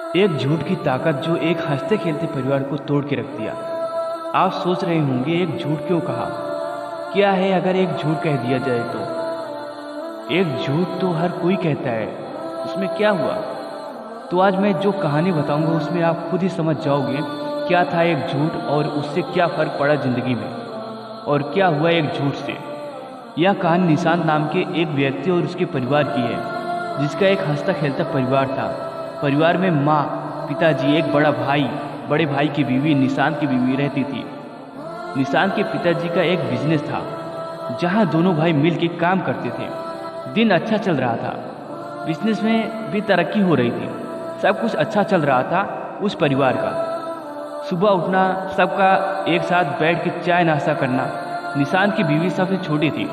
एक झूठ की ताकत जो एक हंसते खेलते परिवार को तोड़ के रख दिया। आप सोच रहे होंगे एक झूठ क्यों कहा? क्या है अगर एक झूठ कह दिया जाए तो? एक झूठ तो हर कोई कहता है, उसमें क्या हुआ? तो आज मैं जो कहानी बताऊंगा उसमें आप खुद ही समझ जाओगे क्या था एक झूठ और उससे क्या फ़र्क पड़ा ज़िंदगी में, और क्या हुआ एक झूठ से। यह कहानी निशांत नाम के एक व्यक्ति और उसके परिवार की है, जिसका एक हंसता खेलता परिवार था। परिवार में माँ, पिताजी, एक बड़ा भाई, बड़े भाई की बीवी, निशांत की बीवी रहती थी। निशांत के पिताजी का एक बिजनेस था जहाँ दोनों भाई मिल के काम करते थे। दिन अच्छा चल रहा था, बिजनेस में भी तरक्की हो रही थी, सब कुछ अच्छा चल रहा था उस परिवार का। सुबह उठना, सबका एक साथ बैठ के चाय नाश्ता करना। निशांत की बीवी सबसे छोटी थी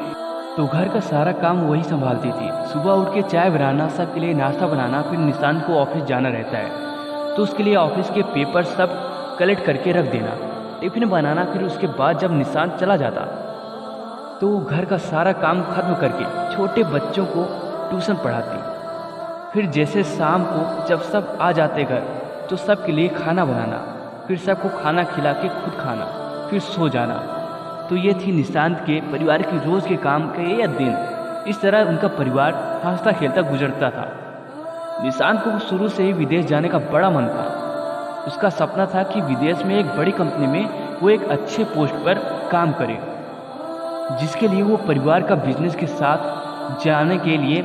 तो घर का सारा काम वही संभालती थी। सुबह उठ के चाय बनाना, सबके लिए नाश्ता बनाना, फिर निशांत को ऑफिस जाना रहता है तो उसके लिए ऑफिस के पेपर सब कलेक्ट करके रख देना, टिफिन बनाना। फिर उसके बाद जब निशांत चला जाता तो वो घर का सारा काम खत्म करके छोटे बच्चों को ट्यूशन पढ़ाती। फिर जैसे शाम को जब सब आ जाते घर तो सबके लिए खाना बनाना, फिर सबको खाना खिला के खुद खाना, फिर सो जाना। तो ये थी निशांत के परिवार की रोज़ के काम का ये दिन। इस तरह उनका परिवार हंसता खेलता गुजरता था। निशांत को शुरू से ही विदेश जाने का बड़ा मन था। उसका सपना था कि विदेश में एक बड़ी कंपनी में वो एक अच्छे पोस्ट पर काम करे, जिसके लिए वो परिवार का बिजनेस के साथ जाने के लिए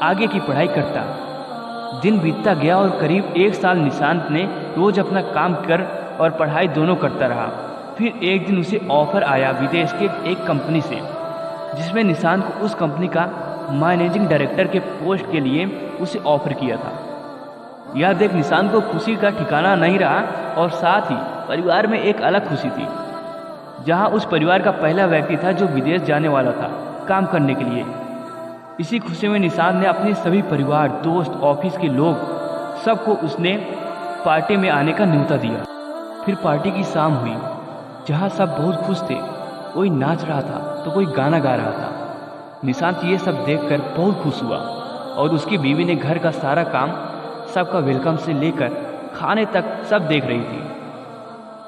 आगे की पढ़ाई करता। दिन बीतता गया और करीब 1 साल निशांत ने रोज़ अपना काम कर और पढ़ाई दोनों करता रहा। फिर एक दिन उसे ऑफर आया विदेश के एक कंपनी से, जिसमें निशांत को उस कंपनी का मैनेजिंग डायरेक्टर के पोस्ट के लिए उसे ऑफर किया था। यह देख निशांत को खुशी का ठिकाना नहीं रहा और साथ ही परिवार में एक अलग खुशी थी, जहां उस परिवार का पहला व्यक्ति था जो विदेश जाने वाला था काम करने के लिए। इसी खुशी में निशांत ने अपने सभी परिवार, दोस्त, ऑफिस के लोग सबको उसने पार्टी में आने का न्योता दिया। फिर पार्टी की शाम हुई, जहाँ सब बहुत खुश थे। कोई नाच रहा था तो कोई गाना गा रहा था। निशांत ये सब देखकर बहुत खुश हुआ और उसकी बीवी ने घर का सारा काम, सबका वेलकम से लेकर खाने तक सब देख रही थी।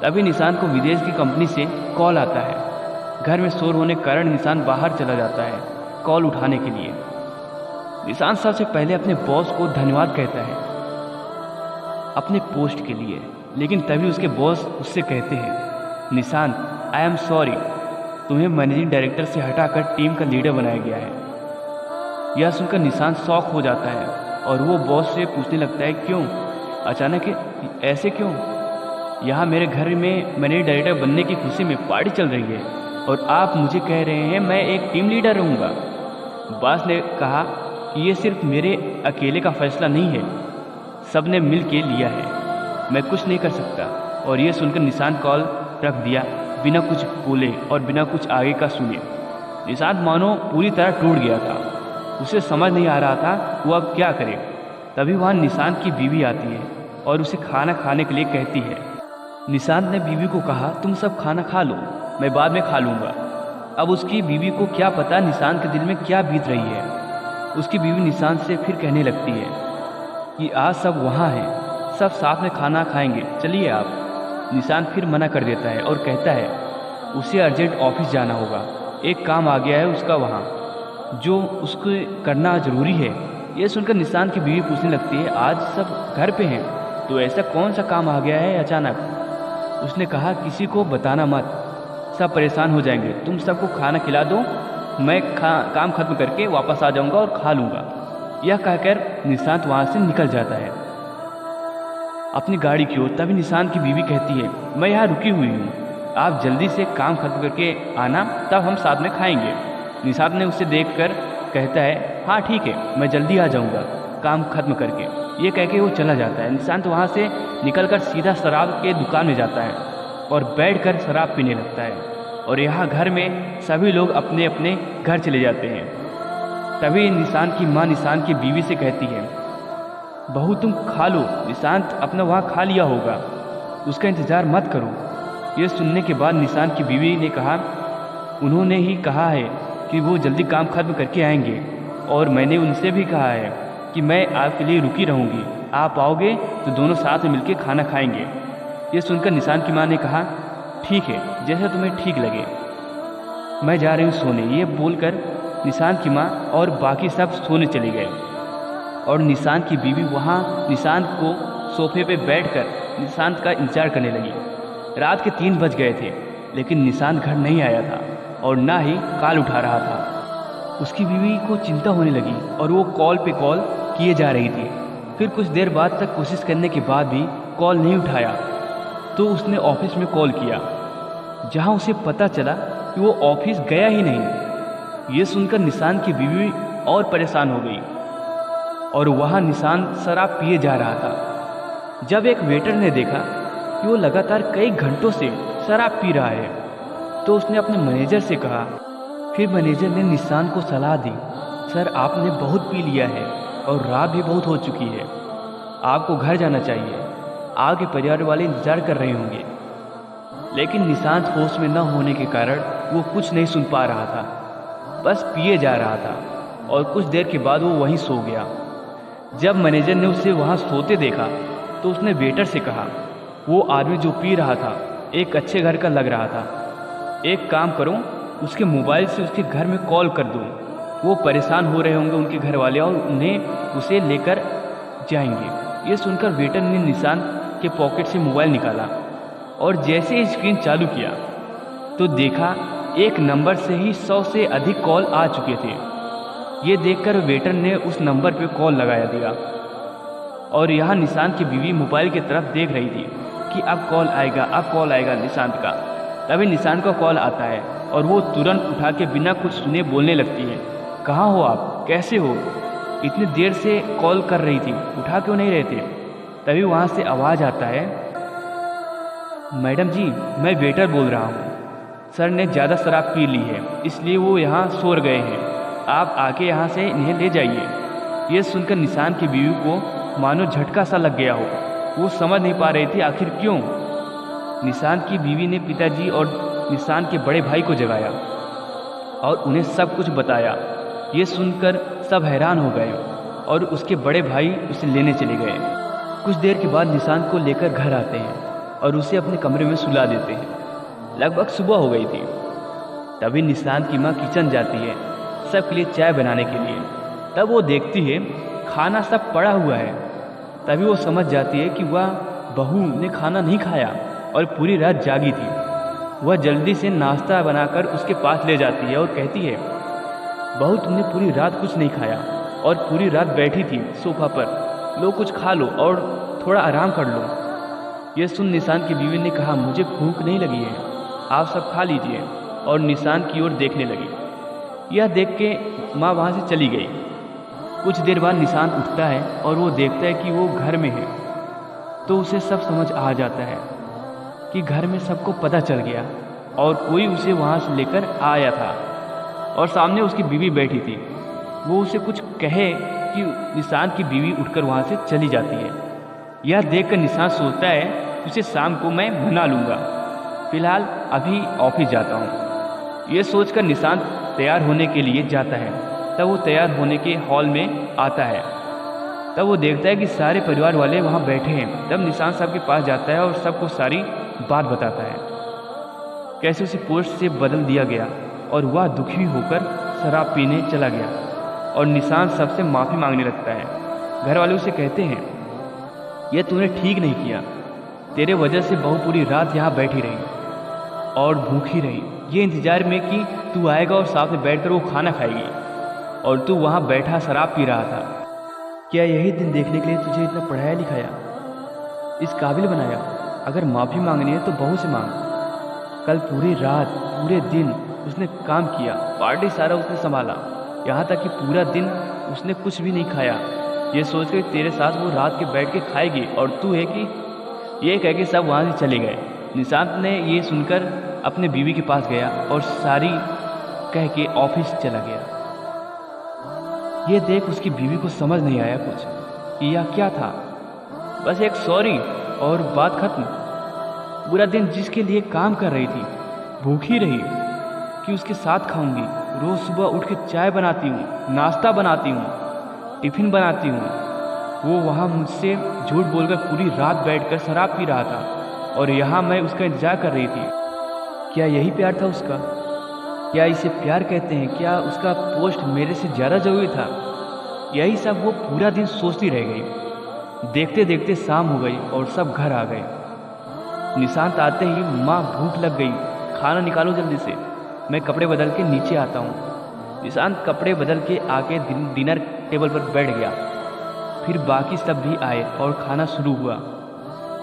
तभी निशांत को विदेश की कंपनी से कॉल आता है। घर में शोर होने के कारण निशांत बाहर चला जाता है कॉल उठाने के लिए। निशांत सबसे पहले अपने बॉस को धन्यवाद कहता है अपने पोस्ट के लिए, लेकिन तभी उसके बॉस उससे कहते हैं, निशांत, आई एम सॉरी, तुम्हें मैनेजिंग डायरेक्टर से हटाकर टीम का लीडर बनाया गया है। यह सुनकर निशांत शॉक हो जाता है और वो बॉस से पूछने लगता है, क्यों अचानक ऐसे क्यों? यहाँ मेरे घर में मैनेजिंग डायरेक्टर बनने की खुशी में पार्टी चल रही है और आप मुझे कह रहे हैं मैं एक टीम लीडर रहूँगा। बॉस ने कहा कि ये सिर्फ मेरे अकेले का फैसला नहीं है, सब ने मिल के लिया है, मैं कुछ नहीं कर सकता। और ये सुनकर निशांत कॉल रख दिया बिना कुछ बोले और बिना कुछ आगे का सुने। निशांत मानो पूरी तरह टूट गया था, उसे समझ नहीं आ रहा था वो अब क्या करे। तभी वहाँ निशांत की बीवी आती है और उसे खाना खाने के लिए कहती है। निशांत ने बीवी को कहा, तुम सब खाना खा लो, मैं बाद में खा लूँगा। अब उसकी बीवी को क्या पता निशांत के दिल में क्या बीत रही है। उसकी बीवी निशांत से फिर कहने लगती है कि आज सब वहाँ हैं, सब साथ में खाना खाएंगे, चलिए आप। निशांत फिर मना कर देता है और कहता है उसे अर्जेंट ऑफिस जाना होगा, एक काम आ गया है उसका वहाँ, जो उसको करना ज़रूरी है। यह सुनकर निशांत की बीवी पूछने लगती है, आज सब घर पे हैं तो ऐसा कौन सा काम आ गया है अचानक? उसने कहा, किसी को बताना मत, सब परेशान हो जाएंगे, तुम सबको खाना खिला दो, मैं काम खत्म करके वापस आ जाऊँगा और खा लूँगा। यह कहकर निशांत वहाँ से निकल जाता है अपनी गाड़ी की ओर। तभी निशांत की बीवी कहती है, मैं यहाँ रुकी हुई हूँ, आप जल्दी से काम खत्म करके आना, तब हम साथ में खाएंगे। निशांत ने उसे देखकर कहता है, हाँ ठीक है, मैं जल्दी आ जाऊँगा काम खत्म करके। ये कह के वो चला जाता है। निशांत वहाँ से निकलकर सीधा शराब के दुकान में जाता है और बैठकर शराब पीने लगता है। और यहाँ घर में सभी लोग अपने अपने घर चले जाते हैं। तभी निशांत की माँ निशांत की बीवी से कहती है, बहू तुम खा लो, निशांत अपना वहाँ खा लिया होगा, उसका इंतज़ार मत करो। ये सुनने के बाद निशांत की बीवी ने कहा, उन्होंने ही कहा है कि वो जल्दी काम खत्म करके आएंगे और मैंने उनसे भी कहा है कि मैं आपके लिए रुकी रहूँगी, आप आओगे तो दोनों साथ में मिलकर खाना खाएंगे। ये सुनकर निशांत की माँ ने कहा, ठीक है, जैसा तुम्हें ठीक लगे, मैं जा रही हूँ सोने। ये बोलकर निशांत की माँ और बाकी सब सोने चले गए और निशांत की बीवी वहाँ निशांत को सोफे पे बैठकर निशांत का इंतजार करने लगी। रात के 3 बज गए थे, लेकिन निशांत घर नहीं आया था और ना ही कॉल उठा रहा था। उसकी बीवी को चिंता होने लगी और वो कॉल पे कॉल किए जा रही थी। फिर कुछ देर बाद तक कोशिश करने के बाद भी कॉल नहीं उठाया, तो उसने ऑफिस में कॉल किया, जहां उसे पता चला कि वो ऑफिस गया ही नहीं। ये सुनकर निशांत की बीवी और परेशान हो गई और वहाँ निशांत शराब पिए जा रहा था। जब एक वेटर ने देखा कि वो लगातार कई घंटों से शराब पी रहा है, तो उसने अपने मैनेजर से कहा। फिर मैनेजर ने निशांत को सलाह दी, सर आपने बहुत पी लिया है और रात भी बहुत हो चुकी है, आपको घर जाना चाहिए, आपके परिवार वाले इंतजार कर रहे होंगे। लेकिन निशांत होश में न होने के कारण वो कुछ नहीं सुन पा रहा था, बस पिए जा रहा था और कुछ देर के बाद वो वहीं सो गया। जब मैनेजर ने उसे वहाँ सोते देखा तो उसने वेटर से कहा, वो आदमी जो पी रहा था एक अच्छे घर का लग रहा था, एक काम करो उसके मोबाइल से उसके घर में कॉल कर दो, वो परेशान हो रहे होंगे उनके घर वाले और उन्हें उसे लेकर जाएंगे। ये सुनकर वेटर ने निशांत के पॉकेट से मोबाइल निकाला और जैसे ही स्क्रीन चालू किया तो देखा एक नंबर से ही 100 से अधिक कॉल आ चुके थे। ये देखकर वेटर ने उस नंबर पे कॉल लगाया दिया और यहाँ निशांत की बीवी मोबाइल की तरफ देख रही थी कि अब कॉल आएगा, अब कॉल आएगा निशांत का। तभी निशांत का कॉल आता है और वो तुरंत उठा के बिना कुछ सुने बोलने लगती है, कहाँ हो आप, कैसे हो, इतनी देर से कॉल कर रही थी, उठा क्यों नहीं रहे थे। तभी वहाँ से आवाज़ आता है, मैडम जी मैं वेटर बोल रहा हूँ, सर ने ज़्यादा शराब पी ली है इसलिए वो यहाँ सो गए हैं, आप आके यहाँ से इन्हें ले जाइए। ये सुनकर निशांत की बीवी को मानो झटका सा लग गया हो, वो समझ नहीं पा रही थी आखिर क्यों। निशांत की बीवी ने पिताजी और निशांत के बड़े भाई को जगाया और उन्हें सब कुछ बताया। ये सुनकर सब हैरान हो गए और उसके बड़े भाई उसे लेने चले गए। कुछ देर के बाद निशांत को लेकर घर आते हैं और उसे अपने कमरे में सुला देते हैं। लगभग सुबह हो गई थी। तभी निशांत की माँ किचन जाती है सबके लिए चाय बनाने के लिए। तब वो देखती है खाना सब पड़ा हुआ है। तभी वो समझ जाती है कि वह बहू ने खाना नहीं खाया और पूरी रात जागी थी। वह जल्दी से नाश्ता बनाकर उसके पास ले जाती है और कहती है, बहू तुमने पूरी रात कुछ नहीं खाया और पूरी रात बैठी थी सोफा पर, लो कुछ खा लो और थोड़ा आराम कर लो। यह सुन निशांत की बीवी ने कहा, मुझे भूख नहीं लगी है, आप सब खा लीजिए, और निशांत की ओर देखने लगी। यह देख के माँ वहाँ से चली गई। कुछ देर बाद निशांत उठता है और वो देखता है कि वो घर में है। तो उसे सब समझ आ जाता है कि घर में सबको पता चल गया और कोई उसे वहाँ से लेकर आया था और सामने उसकी बीवी बैठी थी। वो उसे कुछ कहे कि निशांत की बीवी उठकर वहाँ से चली जाती है। यह देखकर निशांत सोचता है कि उसे शाम को मैं मना लूँगा, फिलहाल अभी ऑफिस जाता हूँ। ये सोचकर निशांत तैयार होने के लिए जाता है। तब वो तैयार होने के हॉल में आता है। तब वो देखता है कि सारे परिवार वाले वहाँ बैठे हैं। तब निशांत सबके पास जाता है और सबको सारी बात बताता है, कैसे उसे पोस्ट से बदल दिया गया और वह दुखी होकर शराब पीने चला गया। और निशांत सबसे माफ़ी मांगने लगता है। घर वाले उसे कहते हैं, यह तूने ठीक नहीं किया, तेरे वजह से बहू पूरी रात यहाँ बैठी रही और भूखी रही, ये इंतजार में कि तू आएगा और साथ में बैठकर वो खाना खाएगी, और तू वहाँ बैठा शराब पी रहा था। क्या यही दिन देखने के लिए तुझे इतना पढ़ाया लिखाया, इस काबिल बनाया? अगर माफ़ी मांगनी है तो बहू से मांग। कल पूरी रात पूरे दिन उसने काम किया, पार्टी सारा उसने संभाला, यहाँ तक कि पूरा दिन उसने कुछ भी नहीं खाया। ये सोच कर तेरे साथ वो रात के बैठ के खाएगी और तू है कि ये कह के सब वहाँ से चले गए। निशांत ने ये सुनकर अपने बीवी के पास गया और सारी कह के ऑफिस चला गया। ये देख उसकी बीवी को समझ नहीं आया कुछ कि यह क्या था। बस एक सॉरी और बात खत्म। पूरा दिन जिसके लिए काम कर रही थी, भूखी रही कि उसके साथ खाऊंगी, रोज़ सुबह उठ के चाय बनाती हूँ, नाश्ता बनाती हूँ, टिफ़िन बनाती हूँ, वो वहाँ मुझसे झूठ बोलकर पूरी रात बैठकर शराब पी रहा था और यहाँ मैं उसका इंतजार कर रही थी। क्या यही प्यार था उसका? क्या इसे प्यार कहते हैं? क्या उसका पोस्ट मेरे से ज़्यादा ज़रूरी था? यही सब वो पूरा दिन सोचती रह गई। देखते देखते शाम हो गई और सब घर आ गए। निशांत आते ही माँ भूख लग गई, खाना निकालो जल्दी से। मैं कपड़े बदल के नीचे आता हूँ। निशांत कपड़े बदल के आके डिनर टेबल पर बैठ गया। फिर बाकी सब भी आए और खाना शुरू हुआ।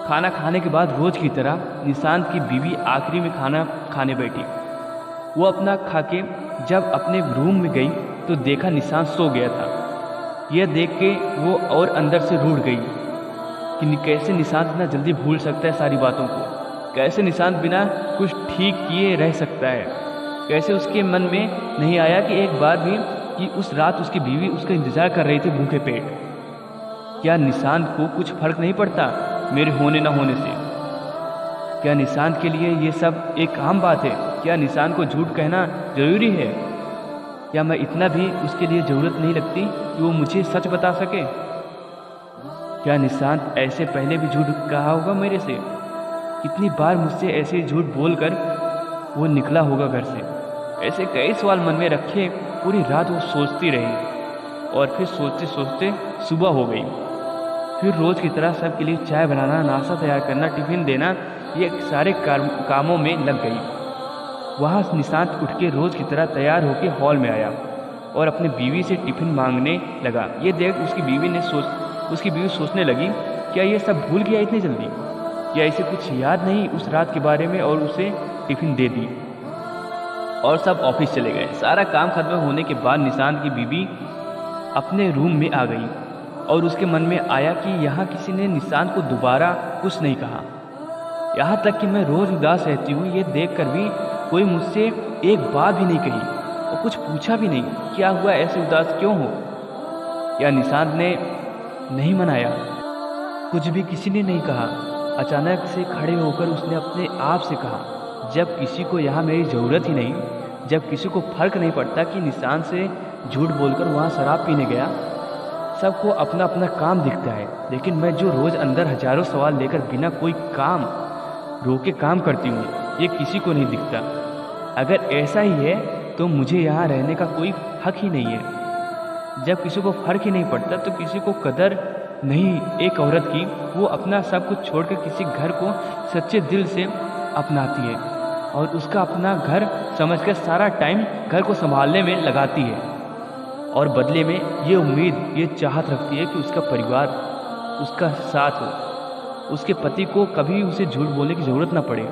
खाना खाने के बाद रोज की तरह निशांत की बीवी आखिरी में खाना खाने बैठी। वो अपना खा के जब अपने रूम में गई तो देखा निशांत सो गया था। यह देख के वो और अंदर से रूठ गई कि कैसे निशांत इतना जल्दी भूल सकता है सारी बातों को। कैसे निशांत बिना कुछ ठीक किए रह सकता है। कैसे उसके मन में नहीं आया कि एक बार भी कि उस रात उसकी बीवी उसका इंतजार कर रही थी भूखे पेट। क्या निशांत को कुछ फर्क नहीं पड़ता मेरे होने ना होने से? क्या निशांत के लिए ये सब एक आम बात है? क्या निशांत को झूठ कहना जरूरी है? क्या मैं इतना भी उसके लिए ज़रूरत नहीं लगती कि वो मुझे सच बता सके? क्या निशांत ऐसे पहले भी झूठ कहा होगा मेरे से? कितनी बार मुझसे ऐसे झूठ बोलकर वो निकला होगा घर से? ऐसे कई सवाल मन में रखे पूरी रात वो सोचती रही और फिर सोचते सोचते सुबह हो गई। फिर रोज़ की तरह सबके लिए चाय बनाना, नाश्ता तैयार करना, टिफ़िन देना, ये सारे कामों में लग गई। वहाँ निशांत उठ के रोज़ की तरह तैयार होकर हॉल में आया और अपने बीवी से टिफ़िन मांगने लगा। ये देख उसकी बीवी सोचने लगी, क्या ये सब भूल गया इतनी जल्दी? क्या इसे कुछ याद नहीं उस रात के बारे में? और उसे टिफ़िन दे दी और सब ऑफिस चले गए। सारा काम खत्म होने के बाद निशांत की बीवी अपने रूम में आ गई और उसके मन में आया कि यहाँ किसी ने निशांत को दोबारा कुछ नहीं कहा। यहाँ तक कि मैं रोज़ उदास रहती हूँ ये देखकर भी कोई मुझसे एक बात भी नहीं कही और कुछ पूछा भी नहीं, क्या हुआ, ऐसे उदास क्यों हो? या निशांत ने नहीं मनाया? कुछ भी किसी ने नहीं कहा। अचानक से खड़े होकर उसने अपने आप से कहा, जब किसी को यहाँ मेरी ज़रूरत ही नहीं, जब किसी को फर्क नहीं पड़ता कि निशांत से झूठ बोलकर वहाँ शराब पीने गया, सबको अपना अपना काम दिखता है, लेकिन मैं जो रोज़ अंदर हजारों सवाल लेकर बिना कोई काम रोके काम करती हूँ, ये किसी को नहीं दिखता। अगर ऐसा ही है तो मुझे यहाँ रहने का कोई हक ही नहीं है। जब किसी को फर्क ही नहीं पड़ता तो किसी को कदर नहीं एक औरत की, वो अपना सब कुछ छोड़कर किसी घर को सच्चे दिल से अपनाती है और उसका अपना घर समझकर सारा टाइम घर को संभालने में लगाती है और बदले में ये उम्मीद, ये चाहत रखती है कि उसका परिवार उसका साथ हो, उसके पति को कभी उसे झूठ बोलने की ज़रूरत ना पड़े।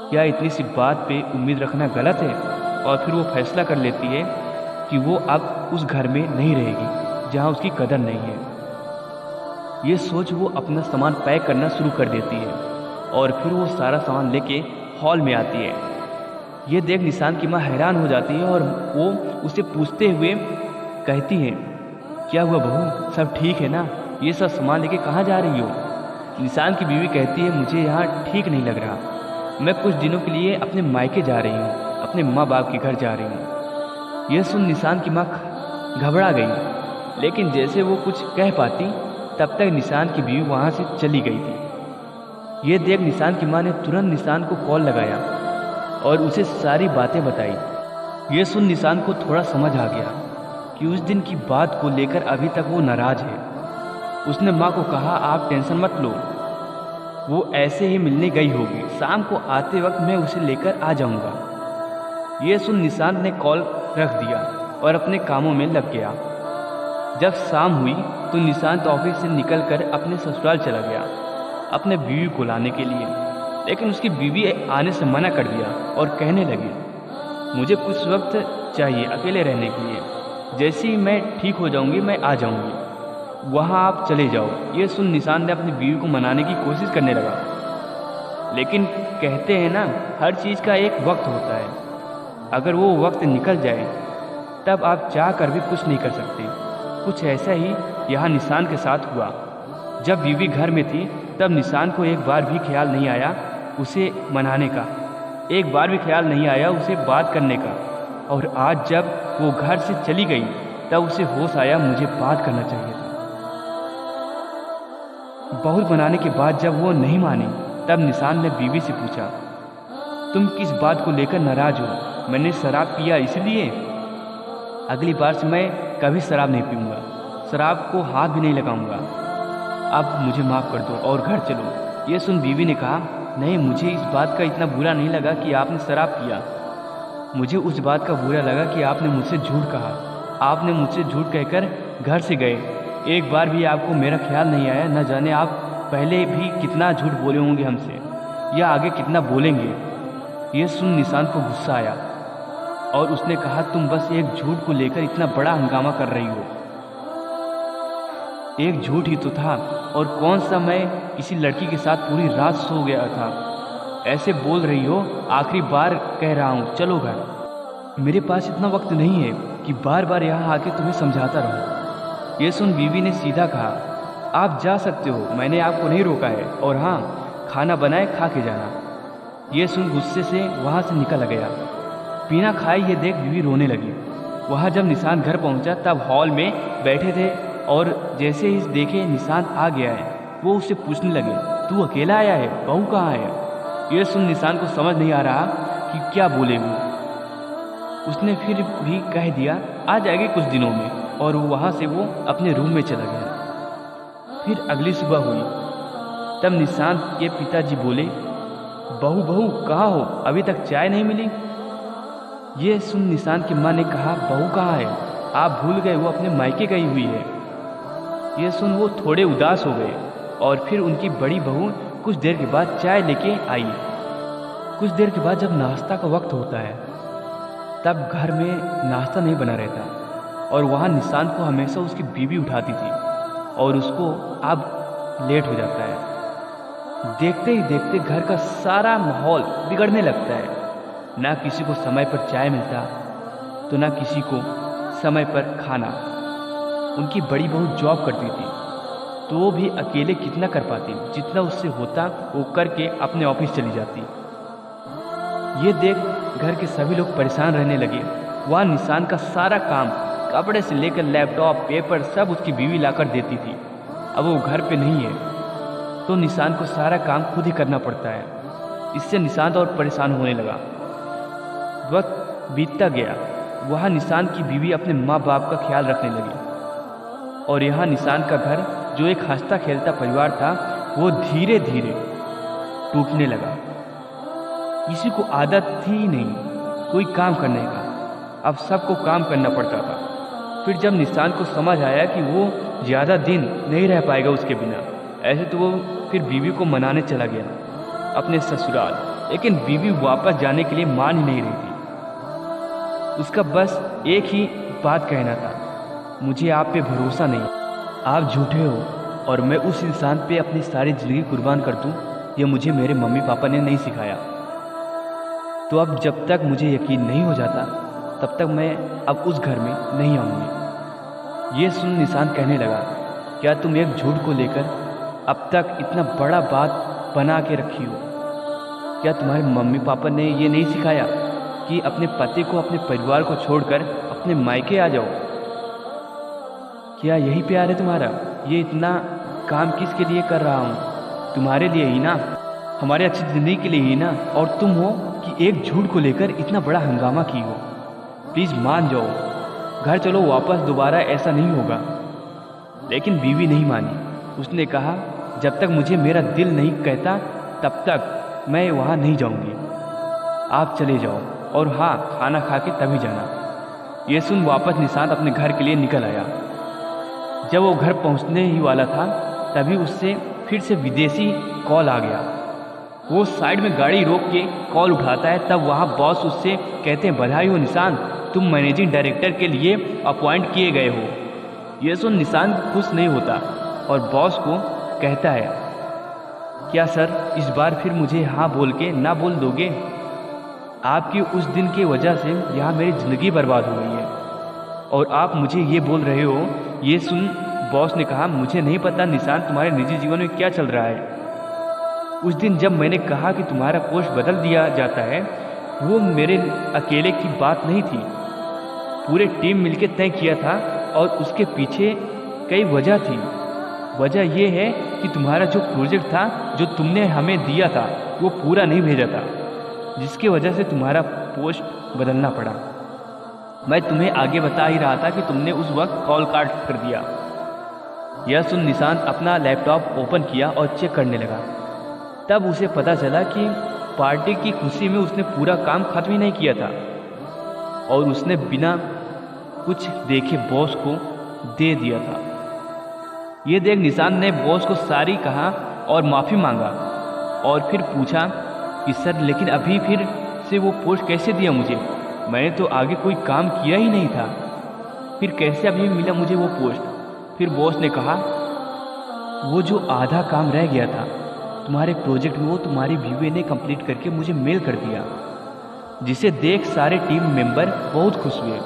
क्या इतनी सी बात पे उम्मीद रखना गलत है? और फिर वो फैसला कर लेती है कि वो अब उस घर में नहीं रहेगी जहाँ उसकी कदर नहीं है। ये सोच वो अपना सामान पैक करना शुरू कर देती है और फिर वो सारा सामान लेके हॉल में आती है। ये देख निशांत की माँ हैरान हो जाती है और वो उसे पूछते हुए कहती है, क्या हुआ बहू, सब ठीक है ना? ये सब सामान लेके कहाँ जा रही हो? निशांत की बीवी कहती है, मुझे यहाँ ठीक नहीं लग रहा, मैं कुछ दिनों के लिए अपने मायके जा रही हूँ, अपने माँ बाप के घर जा रही हूँ। यह सुन निशांत की माँ घबरा गई, लेकिन जैसे वो कुछ कह पाती तब तक निशांत की बीवी वहाँ से चली गई थी। ये देख निशांत की माँ ने तुरंत निशांत को कॉल लगाया और उसे सारी बातें बताई। ये सुन निशांत को थोड़ा समझ आ गया कि उस दिन की बात को लेकर अभी तक वो नाराज है। उसने माँ को कहा, आप टेंशन मत लो, वो ऐसे ही मिलने गई होगी, शाम को आते वक्त मैं उसे लेकर आ जाऊंगा। ये सुन निशांत ने कॉल रख दिया और अपने कामों में लग गया। जब शाम हुई तो निशांत ऑफिस से निकलकर अपने ससुराल चला गया अपने बीवी को लाने के लिए, लेकिन उसकी बीवी आने से मना कर दिया और कहने लगी, मुझे कुछ वक्त चाहिए अकेले रहने के लिए, जैसे ही मैं ठीक हो जाऊंगी मैं आ जाऊंगी, वहाँ आप चले जाओ। ये सुन निशांत ने अपनी बीवी को मनाने की कोशिश करने लगा, लेकिन कहते हैं ना, हर चीज़ का एक वक्त होता है, अगर वो वक्त निकल जाए तब आप चाह कर भी कुछ नहीं कर सकते। कुछ ऐसा ही यहाँ निशांत के साथ हुआ। जब बीवी घर में थी तब निशांत को एक बार भी ख्याल नहीं आया उसे मनाने का, एक बार भी ख्याल नहीं आया उसे बात करने का, और आज जब वो घर से चली गई तब उसे होश आया, मुझे बात करना चाहिए था। बहुत बनाने के बाद जब वो नहीं मानी, तब निशान ने बीवी से पूछा, तुम किस बात को लेकर नाराज हो? मैंने शराब पिया इसलिए? अगली बार से मैं कभी शराब नहीं पीऊँगा, शराब को हाथ भी नहीं लगाऊंगा। अब मुझे माफ़ कर दो और घर चलो। ये सुन बीवी ने कहा, नहीं, मुझे इस बात का इतना बुरा नहीं लगा कि आपने शराब पिया। मुझे उस बात का बुरा लगा कि आपने मुझसे झूठ कहा। आपने मुझसे झूठ कहकर घर से गए। एक बार भी आपको मेरा ख्याल नहीं आया। न जाने आप पहले भी कितना झूठ बोले होंगे हमसे, या आगे कितना बोलेंगे। ये सुन निशान को गुस्सा आया और उसने कहा, तुम बस एक झूठ को लेकर इतना बड़ा हंगामा कर रही हो। एक झूठ ही तो था, और कौन सा मैं किसी लड़की के साथ पूरी रात सो गया था। ऐसे बोल रही हो, आखिरी बार कह रहा हूँ, चलो घर। मेरे पास इतना वक्त नहीं है कि बार बार यहाँ आके तुम्हें समझाता रहूँ। ये सुन बीवी ने सीधा कहा, आप जा सकते हो, मैंने आपको नहीं रोका है, और हाँ, खाना बनाए खा के जाना। ये सुन गुस्से से वहाँ से निकल गया। बिना खाए ये देख बीवी रोने लगी। वहाँ जब निशान घर पहुँचा तब हॉल में बैठे थे, और जैसे ही देखे निशान आ गया है, वो उससे पूछने लगे, तू अकेला आया है, बहू कहाँ है? ये सुन निशान को समझ नहीं आ रहा कि क्या बोले वो। उसने फिर भी कह दिया, आ जाएगी कुछ दिनों में, और वहाँ से वो अपने रूम में चला गया। फिर अगली सुबह हुई, तब निशान के पिताजी बोले, बहू बहू कहाँ हो, अभी तक चाय नहीं मिली? ये सुन निशान की माँ ने कहा, बहू कहाँ है? आप भूल गए, वो अपने मायके गई हुई है। ये सुन वो थोड़े उदास हो गए, और फिर उनकी बड़ी बहू कुछ देर के बाद चाय लेके आई। कुछ देर के बाद जब नाश्ता का वक्त होता है, तब घर में नाश्ता नहीं बना रहता, और वहाँ निशान को हमेशा उसकी बीवी उठाती थी, और उसको अब लेट हो जाता है। देखते ही देखते घर का सारा माहौल बिगड़ने लगता है। ना किसी को समय पर चाय मिलता, तो ना किसी को समय पर खाना। उनकी बड़ी बहू जॉब करती थी, तो वो भी अकेले कितना कर पाती, जितना उससे होता वो करके अपने ऑफिस चली जाती। ये देख घर के सभी लोग परेशान रहने लगे। वहाँ निशान का सारा काम, कपड़े से लेकर लैपटॉप, पेपर, सब उसकी बीवी लाकर देती थी। अब वो घर पे नहीं है, तो निशान को सारा काम खुद ही करना पड़ता है। इससे निशान और परेशान होने लगा। वक्त बीतता गया। वहाँ निशान की बीवी अपने माँ बाप का ख्याल रखने लगी, और यहाँ निशान का घर, जो एक हंसता खेलता परिवार था, वो धीरे धीरे टूटने लगा। किसी को आदत थी ही नहीं कोई काम करने का, अब सबको काम करना पड़ता था। फिर जब निशान को समझ आया कि वो ज़्यादा दिन नहीं रह पाएगा उसके बिना, ऐसे तो वो फिर बीवी को मनाने चला गया अपने ससुराल। लेकिन बीवी वापस जाने के लिए मान ही नहीं रही थी। उसका बस एक ही बात कहना था, मुझे आप पे भरोसा नहीं, आप झूठे हो, और मैं उस इंसान पे अपनी सारी ज़िंदगी कुर्बान कर दूं, ये मुझे मेरे मम्मी पापा ने नहीं सिखाया। तो अब जब तक मुझे यकीन नहीं हो जाता, तब तक मैं अब उस घर में नहीं आऊँगी। ये सुन निशान कहने लगा, क्या तुम एक झूठ को लेकर अब तक इतना बड़ा बात बना के रखी हो? क्या तुम्हारे मम्मी पापा ने ये नहीं सिखाया कि अपने पति को, अपने परिवार को छोड़कर अपने मायके आ जाओ? क्या यही प्यार है तुम्हारा? ये इतना काम किसके लिए कर रहा हूँ? तुम्हारे लिए ही ना, हमारे अच्छी ज़िंदगी के लिए ही ना। और तुम हो कि एक झूठ को लेकर इतना बड़ा हंगामा की हो। प्लीज़ मान जाओ, घर चलो वापस, दोबारा ऐसा नहीं होगा। लेकिन बीवी नहीं मानी। उसने कहा, जब तक मुझे मेरा दिल नहीं कहता, तब तक मैं वहाँ नहीं जाऊँगी। आप चले जाओ, और हाँ, खाना खा के तभी जाना। ये सुन वापस निशान अपने घर के लिए निकल आया। जब वो घर पहुंचने ही वाला था, तभी उससे फिर से विदेशी कॉल आ गया। वो साइड में गाड़ी रोक के कॉल उठाता है। तब वहाँ बॉस उससे कहते हैं, बधाई हो निशान, तुम मैनेजिंग डायरेक्टर के लिए अपॉइंट किए गए हो। ये सुन निशान खुश नहीं होता, और बॉस को कहता है, क्या सर, इस बार फिर मुझे हाँ बोल के ना बोल दोगे? आपकी उस दिन की वजह से यहाँ मेरी ज़िंदगी बर्बाद हो गई है, और आप मुझे ये बोल रहे हो। ये सुन बॉस ने कहा, मुझे नहीं पता निशान तुम्हारे निजी जीवन में क्या चल रहा है। उस दिन जब मैंने कहा कि तुम्हारा पोस्ट बदल दिया जाता है, वो मेरे अकेले की बात नहीं थी, पूरे टीम मिलकर तय किया था, और उसके पीछे कई वजह थी। वजह यह है कि तुम्हारा जो प्रोजेक्ट था, जो तुमने हमें दिया था, वो पूरा नहीं भेजा था, जिसकी वजह से तुम्हारा पोस्ट बदलना पड़ा। मैं तुम्हें आगे बता ही रहा था कि तुमने उस वक्त कॉल काट कर दिया। यह सुन निशांत अपना लैपटॉप ओपन किया और चेक करने लगा। तब उसे पता चला कि पार्टी की खुशी में उसने पूरा काम खत्म ही नहीं किया था और उसने बिना कुछ देखे बॉस को दे दिया था। ये देख निशांत ने बॉस को सॉरी कहा और माफ़ी मांगा और फिर पूछा कि सर, लेकिन अभी फिर से वो पोस्ट कैसे दिया मुझे? मैंने तो आगे कोई काम किया ही नहीं था, फिर कैसे अभी मिला मुझे वो पोस्ट? फिर बॉस ने कहा, वो जो आधा काम रह गया था तुम्हारे प्रोजेक्ट में, वो तुम्हारी बीवी ने कंप्लीट करके मुझे मेल कर दिया, जिसे देख सारे टीम मेंबर बहुत खुश हुए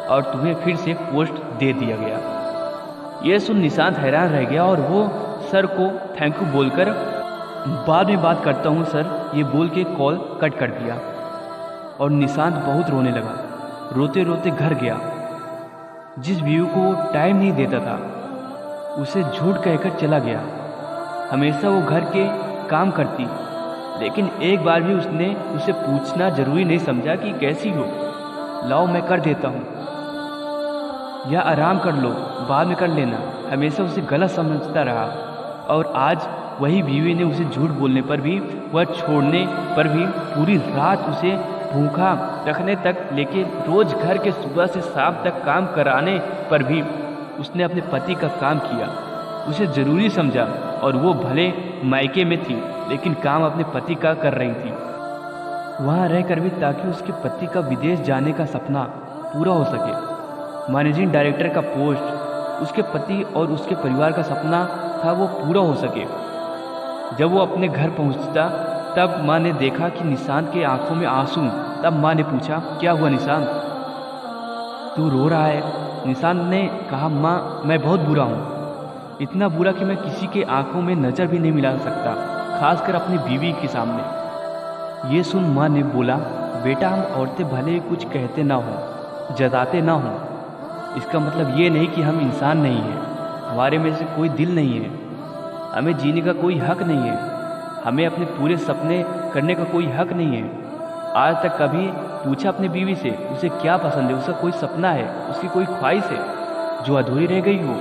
और तुम्हें फिर से पोस्ट दे दिया गया। यह सुन निशांत हैरान रह गया और वो सर को थैंक यू बोलकर बाद में बात करता हूँ सर, ये बोल के कॉल कट कर दिया और निशांत बहुत रोने लगा। रोते रोते घर गया। जिस बीवी को वो टाइम नहीं देता था उसे झूठ कहकर चला गया। हमेशा वो घर के काम करती, लेकिन एक बार भी उसने उसे पूछना जरूरी नहीं समझा कि कैसी हो, लाओ मैं कर देता हूँ या आराम कर लो, बाद में कर लेना। हमेशा उसे गलत समझता रहा और आज वही बीवी ने उसे झूठ बोलने पर भी, वह छोड़ने पर भी, पूरी रात उसे भूखा रखने तक लेके रोज घर के सुबह से शाम तक काम कराने पर भी उसने अपने पति का काम किया। उसे ज़रूरी समझा और वो भले मायके में थी लेकिन काम अपने पति का कर रही थी, वहाँ रहकर भी, ताकि उसके पति का विदेश जाने का सपना पूरा हो सके। मैनेजिंग डायरेक्टर का पोस्ट उसके पति और उसके परिवार का सपना था, वो पूरा हो सके। जब वो अपने घर पहुँचता तब माँ ने देखा कि निशांत के आंखों में आंसू। तब माँ ने पूछा, क्या हुआ निशांत, तू रो रहा है? निशांत ने कहा, माँ मैं बहुत बुरा हूँ, इतना बुरा कि मैं किसी के आंखों में नज़र भी नहीं मिला सकता, खासकर अपनी बीवी के सामने। ये सुन माँ ने बोला, बेटा हम औरतें भले ही कुछ कहते ना हो, जताते ना हो, इसका मतलब ये नहीं कि हम इंसान नहीं हैं, हमारे में से कोई दिल नहीं है, हमें जीने का कोई हक नहीं है, हमें अपने पूरे सपने करने का कोई हक नहीं है। आज तक कभी पूछा अपनी बीवी से उसे क्या पसंद है, उसका कोई सपना है, उसकी कोई ख्वाहिश है जो अधूरी रह गई हो?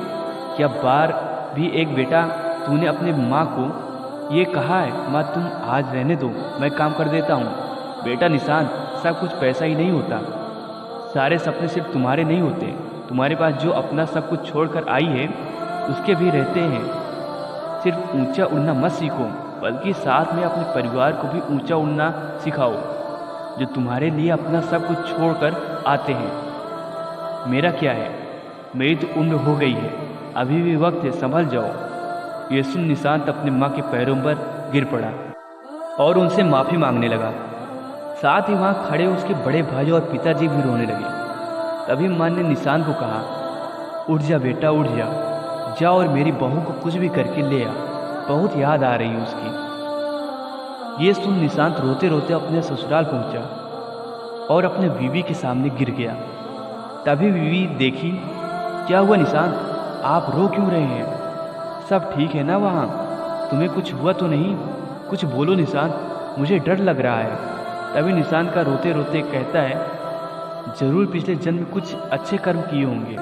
क्या बार भी एक बेटा तूने अपने माँ को ये कहा है, माँ तुम आज रहने दो, मैं काम कर देता हूँ? बेटा निशांत, सब कुछ पैसा ही नहीं होता, सारे सपने सिर्फ तुम्हारे नहीं होते, तुम्हारे पास जो अपना सब कुछ छोड़ कर आई है उसके भी रहते हैं। सिर्फ ऊंचा उड़ना मत सीखो, बल्कि साथ में अपने परिवार को भी ऊंचा उड़ना सिखाओ, जो तुम्हारे लिए अपना सब कुछ छोड़कर आते हैं। मेरा क्या है, मेरी तो उम्र हो गई है, अभी भी वक्त है, संभल जाओ। ये सुन निशांत अपने माँ के पैरों पर गिर पड़ा और उनसे माफ़ी मांगने लगा। साथ ही वहाँ खड़े उसके बड़े भाई और पिताजी भी रोने लगे। तभी माँ ने निशांत को कहा, उठ जा बेटा, उठ जा, जा और मेरी बहू को कुछ भी करके ले आ, बहुत याद आ रही है उसकी। ये सुन निशांत रोते रोते अपने ससुराल पहुंचा और अपने बीवी के सामने गिर गया। तभी बीवी देखी, क्या हुआ निशांत, आप रो क्यों रहे हैं? सब ठीक है ना वहाँ? तुम्हें कुछ हुआ तो नहीं? कुछ बोलो निशांत, मुझे डर लग रहा है। तभी निशांत का रोते रोते कहता है, जरूर पिछले जन्म में कुछ अच्छे कर्म किए होंगे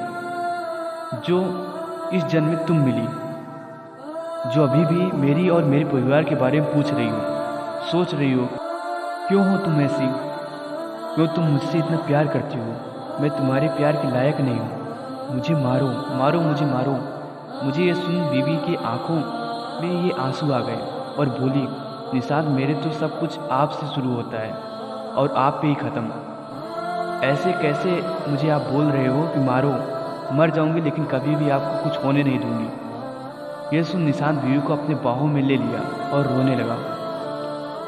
जो इस जन्म में तुम मिली, जो अभी भी मेरी और मेरे परिवार के बारे में पूछ रही हो, सोच रही हो क्यों हो तुम ऐसी, क्यों तुम मुझसे इतना प्यार करती हो? मैं तुम्हारे प्यार के लायक नहीं हूँ, मुझे मारो, मारो, मुझे मारो। मुझे ये सुन बीवी की आंखों में ये आंसू आ गए और बोली, निशांत मेरे तो सब कुछ आपसे शुरू होता है और आप पे ही ख़त्म। ऐसे कैसे मुझे आप बोल रहे हो कि मारो? मर जाऊंगी लेकिन कभी भी आपको कुछ होने नहीं दूंगी। यह सुन निशांत बीवी को अपने बाहों में ले लिया और रोने लगा।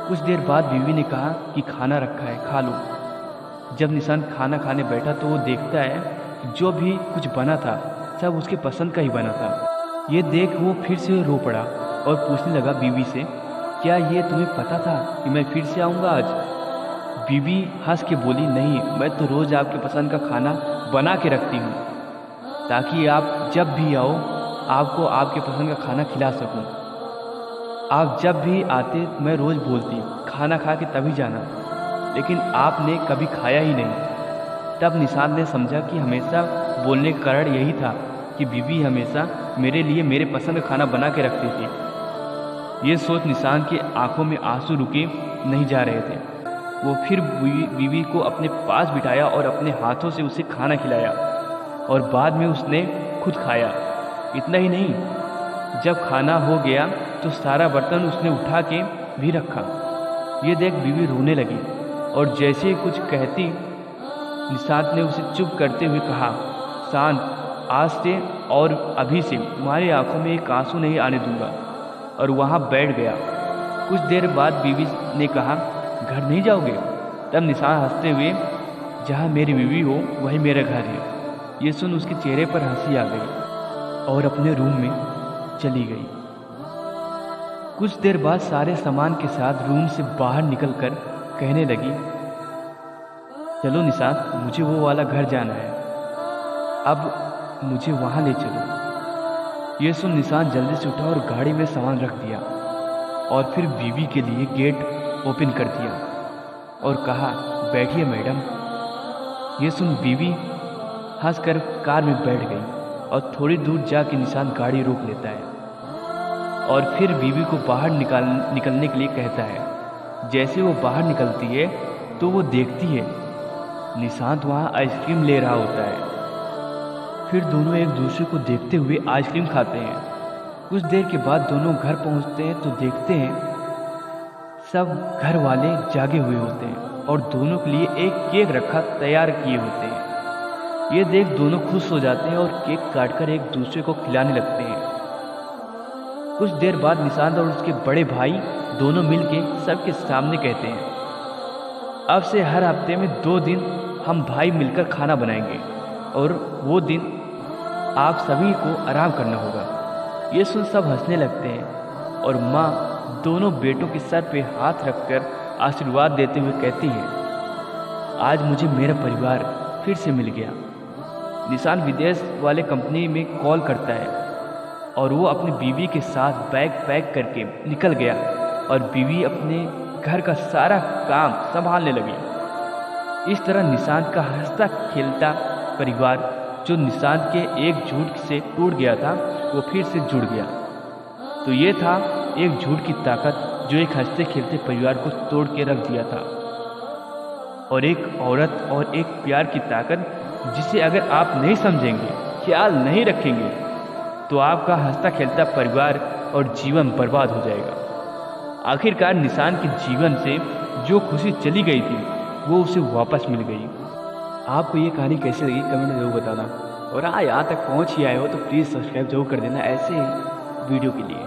कुछ देर बाद बीवी ने कहा कि खाना रखा है, खा लो। जब निशांत खाना खाने बैठा तो वो देखता है कि जो भी कुछ बना था सब उसके पसंद का ही बना था। ये देख वो फिर से रो पड़ा और पूछने लगा बीवी से, क्या ये तुम्हें पता था कि मैं फिर से आऊँगा आज? बीवी हंस के बोली, नहीं, मैं तो रोज़ आपके पसंद का खाना बना के रखती हूँ ताकि आप जब भी आओ आपको आपके पसंद का खाना खिला सकूं। आप जब भी आते मैं रोज़ बोलती खाना खा के तभी जाना, लेकिन आपने कभी खाया ही नहीं। तब निशांत ने समझा कि हमेशा बोलने का कारण यही था कि बीवी हमेशा मेरे लिए मेरे पसंद का खाना बना के रखती थी। ये सोच निशांत की आंखों में आंसू रुके नहीं जा रहे थे। वो फिर बीवी को अपने पास बिठाया और अपने हाथों से उसे खाना खिलाया और बाद में उसने खुद खाया। इतना ही नहीं, जब खाना हो गया तो सारा बर्तन उसने उठा के भी रखा। ये देख बीवी रोने लगी और जैसे ही कुछ कहती निशांत ने उसे चुप करते हुए कहा, शांत, आज से और अभी से तुम्हारी आंखों में एक आंसू नहीं आने दूंगा, और वहाँ बैठ गया। कुछ देर बाद बीवी ने कहा, घर नहीं जाओगे? तब निशांत हंसते हुए, जहाँ मेरी बीवी हो वही मेरा घर है। ये सुन उसके चेहरे पर हंसी आ गई और अपने रूम में चली गई। कुछ देर बाद सारे सामान के साथ रूम से बाहर निकलकर कहने लगी, चलो निशांत, मुझे वो वाला घर जाना है, अब मुझे वहाँ ले चलो। ये सुन निशांत जल्दी से उठा और गाड़ी में सामान रख दिया और फिर बीवी के लिए गेट ओपन कर दिया और कहा, बैठिए मैडम। ये सुन बीवी हंसकर कार में बैठ गई और थोड़ी दूर जाके निशांत गाड़ी रोक लेता है और फिर बीवी को बाहर निकलने के लिए कहता है। जैसे वो बाहर निकलती है तो वो देखती है निशांत वहाँ आइसक्रीम ले रहा होता है। फिर दोनों एक दूसरे को देखते हुए आइसक्रीम खाते हैं। कुछ देर के बाद दोनों घर पहुँचते हैं तो देखते हैं सब घर वाले जागे हुए होते हैं और दोनों के लिए एक केक रखा तैयार किए होते हैं। ये देख दोनों खुश हो जाते हैं और केक काटकर एक दूसरे को खिलाने लगते हैं। कुछ देर बाद निशांत और उसके बड़े भाई दोनों मिलके सबके सामने कहते हैं, अब से हर हफ्ते में 2 दिन हम भाई मिलकर खाना बनाएंगे और वो दिन आप सभी को आराम करना होगा। ये सुन सब हंसने लगते हैं और माँ दोनों बेटों के सर पे हाथ रखकर आशीर्वाद देते हुए कहती है, आज मुझे मेरा परिवार फिर से मिल गया। निशांत विदेश वाले कंपनी में कॉल करता है और वो अपनी बीवी के साथ बैग पैक करके निकल गया और बीवी अपने घर का सारा काम संभालने लगी। इस तरह निशांत का हंसता खेलता परिवार जो निशांत के एक झूठ से टूट गया था वो फिर से जुड़ गया। तो ये था एक झूठ की ताकत जो एक हंसते खेलते परिवार को तोड़ के रख दिया था, और एक औरत और एक प्यार की ताकत जिसे अगर आप नहीं समझेंगे, ख्याल नहीं रखेंगे तो आपका हंसता खेलता परिवार और जीवन बर्बाद हो जाएगा। आखिरकार निशांत के जीवन से जो खुशी चली गई थी वो उसे वापस मिल गई। आपको ये कहानी कैसी लगी कमेंट में जरूर बताना, और हाँ, यहाँ तक पहुँच ही आए हो तो प्लीज़ सब्सक्राइब जरूर कर देना ऐसे वीडियो के लिए।